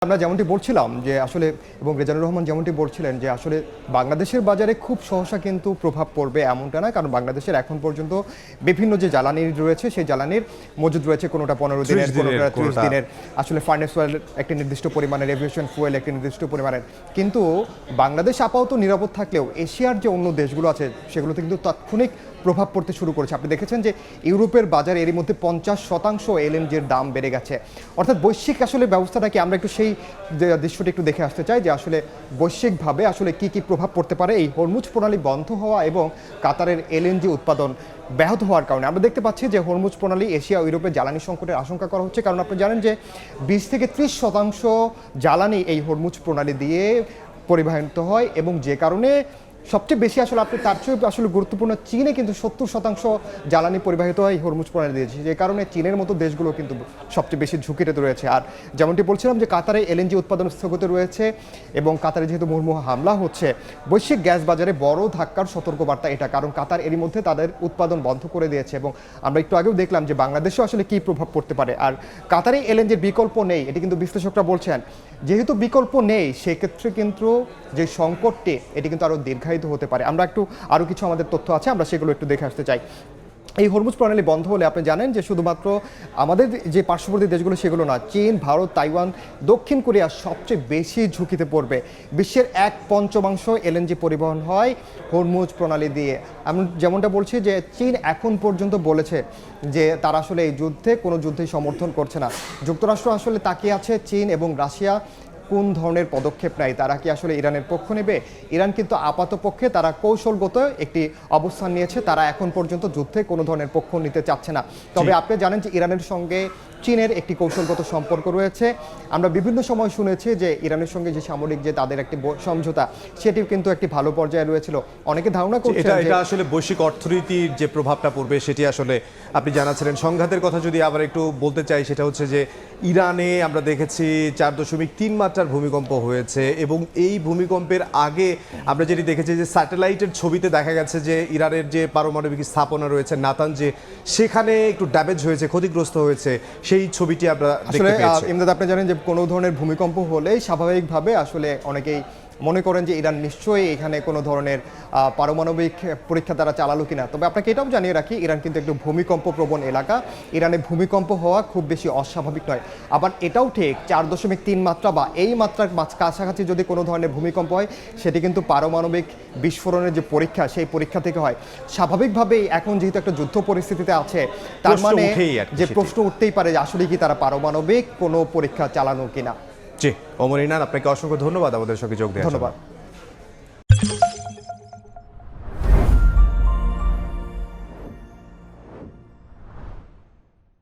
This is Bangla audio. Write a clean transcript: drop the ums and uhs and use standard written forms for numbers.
আমরা যেমনটি বলছিলাম যে আসলে এবং রেজানুর রহমান যেমনটি বলছিলেন যে আসলে বাংলাদেশের বাজারে খুব সহসা কিন্তু প্রভাব পড়বে এমনটা না, কারণ বাংলাদেশের এখন পর্যন্ত বিভিন্ন যে জ্বালানি রয়েছে সেই জ্বালানির মজুদ রয়েছে, কোনোটা 15 দিনের, কোনোটা 30 দিনের। আসলে ফার্নেস অয়েল একটি নির্দিষ্ট পরিমাণের, এভিয়েশন ফুয়েল একটি নির্দিষ্ট পরিমাণের। কিন্তু বাংলাদেশ আপাতত নিরাপদ থাকলেও এশিয়ার যে অন্য দেশগুলো আছে সেগুলোতে কিন্তু তাৎক্ষণিক প্রভাব পড়তে শুরু করেছে। আপনি দেখেছেন যে ইউরোপের বাজারে এরই মধ্যে 50% এলএনজির দাম বেড়ে গেছে। অর্থাৎ বৈশ্বিক আসলে ব্যবস্থাটা কি, আমরা একটু সেই দৃশ্যটি একটু দেখে আসতে চাই যে আসলে বৈশ্বিকভাবে আসলে কি কি প্রভাব পড়তে পারে এই হরমুজ প্রণালী বন্ধ হওয়া এবং কাতারের এলএনজি উৎপাদন ব্যাহত হওয়ার কারণে। আমরা দেখতে পাচ্ছি যে হরমুজ প্রণালী এশিয়া ও ইউরোপের জ্বালানি সংকটের আশঙ্কা করা হচ্ছে, কারণ আপনি জানেন যে 20 থেকে 30% জ্বালানি এই হরমুজ প্রণালী দিয়ে পরিবাহিত হয় এবং যে কারণে সবচেয়ে বেশি আসলে আপনি তার চেয়ে আসলে গুরুত্বপূর্ণ চীনে কিন্তু 70% জ্বালানি পরিবাহিত হয় হরমুজ প্রণালী দিয়েছে, যে কারণে চীনের মতো দেশগুলো কিন্তু সবচেয়ে বেশি ঝুঁকিতে রয়েছে। আর যেমনটি বলছিলাম যে কাতারে এলএনজি উৎপাদন স্থগিত রয়েছে এবং কাতারে যেহেতু মুহুর্মুহু হামলা হচ্ছে, বৈশ্বিক গ্যাস বাজারে বড় ধাক্কার সতর্কবার্তা এটা, কারণ কাতার এরই মধ্যে তাদের উৎপাদন বন্ধ করে দিয়েছে। এবং আমরা একটু আগেও দেখলাম যে বাংলাদেশেও আসলে কী প্রভাব পড়তে পারে। আর কাতারে এলএনজির বিকল্প নেই, এটি কিন্তু বিশ্লেষকরা বলছেন। যেহেতু বিকল্প নেই সেক্ষেত্রে কিন্তু যে সংকটটি এটি কিন্তু আরও দীর্ঘায়িত হতে পারে। আমরা একটু আরও কিছু আমাদের তথ্য আছে, আমরা সেগুলো একটু দেখে আসতে চাই। এই হরমুজ প্রণালী বন্ধ হলে আপনি জানেন যে শুধুমাত্র আমাদের যে পার্শ্ববর্তী দেশগুলো সেগুলো না, চীন, ভারত, তাইওয়ান, দক্ষিণ কোরিয়া সবচেয়ে বেশি ঝুঁকিতে পড়বে। বিশ্বের 1/5 এলএনজি পরিবহন হয় হরমুজ প্রণালী দিয়ে। আমি যেমনটা বলছি যে চীন এখন পর্যন্ত বলেছে যে তারা আসলে এই যুদ্ধে কোনো যুদ্ধেই সমর্থন করছে না। যুক্তরাষ্ট্র আসলে তাকিয়ে আছে চীন এবং রাশিয়া কোন ধরনের পদক্ষেপ নেয়, তারা কি আসলে ইরানের পক্ষ নেবে। ইরান কিন্তু আপাতপক্ষে তারা কৌশলগত একটি অবস্থান নিয়েছে, তারা এখন পর্যন্ত যুদ্ধে কোনো ধরনের পক্ষ নিতে চাচ্ছে না। তবে আপনি জানেন যে ইরানের সঙ্গে চীনের একটি কৌশলগত সম্পর্ক রয়েছে। আমরা বিভিন্ন সময় শুনেছি যে ইরানের সঙ্গে যে সামরিক যে তাদের একটি সমঝোতা সেটিও কিন্তু একটি ভালো পর্যায়ে রয়েছিল। অনেকে ধারণা করছে এটা আসলে বৈশ্বিক অর্থনীতির যে প্রভাবটা পড়বে সেটি আসলে আপনি জানাচ্ছিলেন। সংঘাতের কথা যদি আবার একটু বলতে চাই, সেটা হচ্ছে যে ইরানে আমরা দেখেছি 4.3 মাত্রার ভূমিকম্প হয়েছে এবং এই ভূমিকম্পের আগে আমরা যেটি দেখেছি যে স্যাটেলাইটের ছবিতে দেখা গেছে যে ইরানের যে পারমাণবিক স্থাপনা রয়েছে নাতানজে, সেখানে একটু ড্যামেজ হয়েছে, ক্ষতিগ্রস্ত হয়েছে, সেই ছবিটি আমরা দেখতে পেয়েছি। ইমদাদ, আপনি জানেন যে কোনো ধরনের ভূমিকম্প হলেই স্বাভাবিকভাবে আসলে অনেকেই মনে করেন যে ইরান নিশ্চয়ই এখানে কোনো ধরনের পারমাণবিক পরীক্ষা তারা চালালো কিনা। তবে আপনাকে এটাও জানিয়ে রাখি, ইরান কিন্তু একটু ভূমিকম্প প্রবণ এলাকা। ইরানে ভূমিকম্প হওয়া খুব বেশি অস্বাভাবিক নয়। আবার এটাও ঠিক 4.3 মাত্রা বা এই মাত্রার কাছাকাছি যদি কোনো ধরনের ভূমিকম্প হয় সেটি কিন্তু পারমাণবিক বিস্ফোরণের যে পরীক্ষা সেই পরীক্ষা থেকে হয়। স্বাভাবিকভাবেই এখন যেহেতু একটা যুদ্ধ পরিস্থিতিতে আছে, তার মানে যে প্রশ্ন উঠতেই পারে যে আসলে কি তারা পারমাণবিক কোনো পরীক্ষা চালানো কিনা। জি, ওমর ইনান, আপনাকে অসংখ্য ধন্যবাদ আমাদের সঙ্গে যোগ দেওয়ার জন্য। ধন্যবাদ।